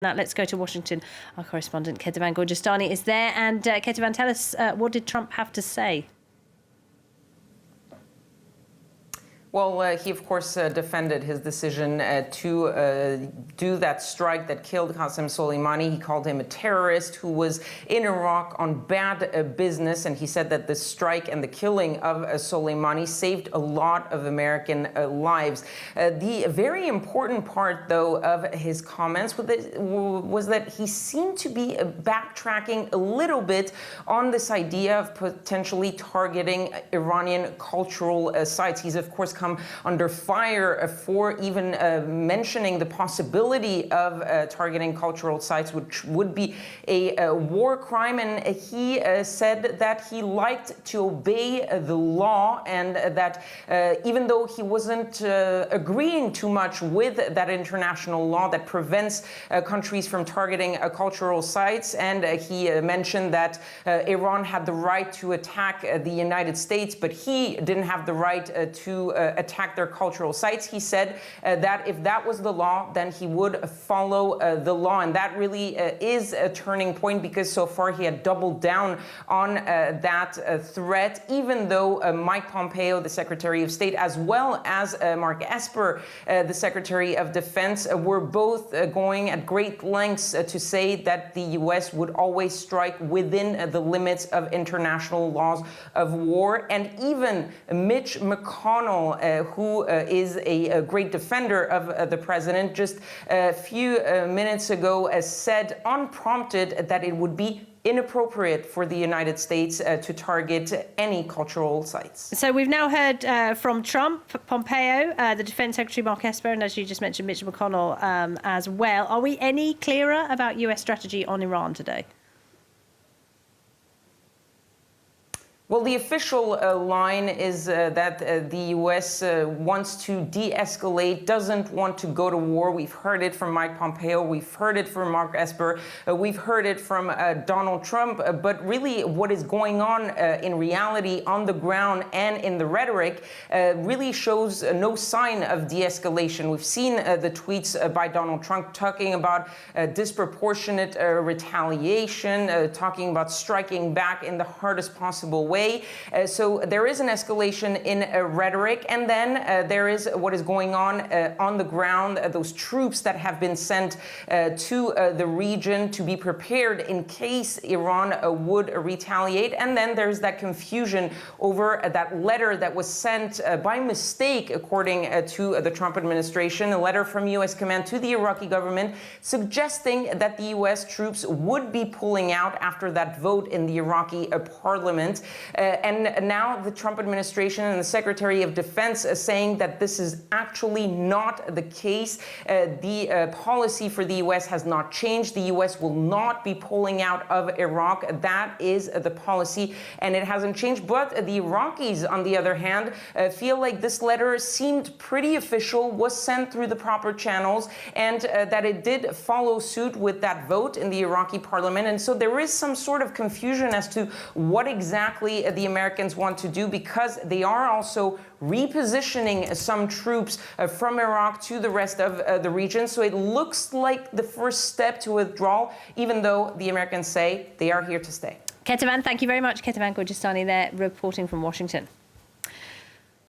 Now let's go to Washington. Our correspondent Ketavan Gorjestani is there. And Ketavan, tell us, what did Trump have to say? Well, he, of course, defended his decision to do that strike that killed Qasem Soleimani. He called him a terrorist who was in Iraq on bad business. And he said that the strike and the killing of Soleimani saved a lot of American lives. The very important part, though, of his comments was that he seemed to be backtracking a little bit on this idea of potentially targeting Iranian cultural sites. He's, of course, come under fire for even mentioning the possibility of targeting cultural sites, which would be a war crime. And he said that he liked to obey the law, and that even though he wasn't agreeing too much with that international law that prevents countries from targeting cultural sites, and he mentioned that Iran had the right to attack the United States, but he didn't have the right to attack their cultural sites. He said that if that was the law, then he would follow the law. And that really is a turning point, because so far he had doubled down on that threat, even though Mike Pompeo, the Secretary of State, as well as Mark Esper, the Secretary of Defense, were both going at great lengths to say that the U.S. would always strike within the limits of international laws of war. And even Mitch McConnell, who is a great defender of the president, just a few minutes ago said unprompted that it would be inappropriate for the United States to target any cultural sites. So we've now heard from Trump, Pompeo, the Defense Secretary Mark Esper, and as you just mentioned, Mitch McConnell as well. Are we any clearer about US strategy on Iran today? Well, the official line is that the U.S. Wants to de-escalate, doesn't want to go to war. We've heard it from Mike Pompeo. We've heard it from Mark Esper. We've heard it from Donald Trump. But really, what is going on in reality on the ground and in the rhetoric really shows no sign of de-escalation. We've seen the tweets by Donald Trump talking about disproportionate retaliation, talking about striking back in the hardest possible way. So there is an escalation in rhetoric, and then there is what is going on the ground, those troops that have been sent to the region to be prepared in case Iran would retaliate. And then there's that confusion over that letter that was sent by mistake, according to the Trump administration, a letter from U.S. command to the Iraqi government suggesting that the U.S. troops would be pulling out after that vote in the Iraqi parliament. And now the Trump administration and the Secretary of Defense are saying that this is actually not the case. The policy for the U.S. has not changed. The U.S. will not be pulling out of Iraq. That is the policy, and it hasn't changed. But the Iraqis, on the other hand, feel like this letter seemed pretty official, was sent through the proper channels, and that it did follow suit with that vote in the Iraqi parliament. And so there is some sort of confusion as to what exactly the Americans want to do, because they are also repositioning some troops from Iraq to the rest of the region. So it looks like the first step to withdrawal, even though the Americans say they are here to stay. Ketavan, thank you very much. Ketavan Gorjestani there, reporting from Washington.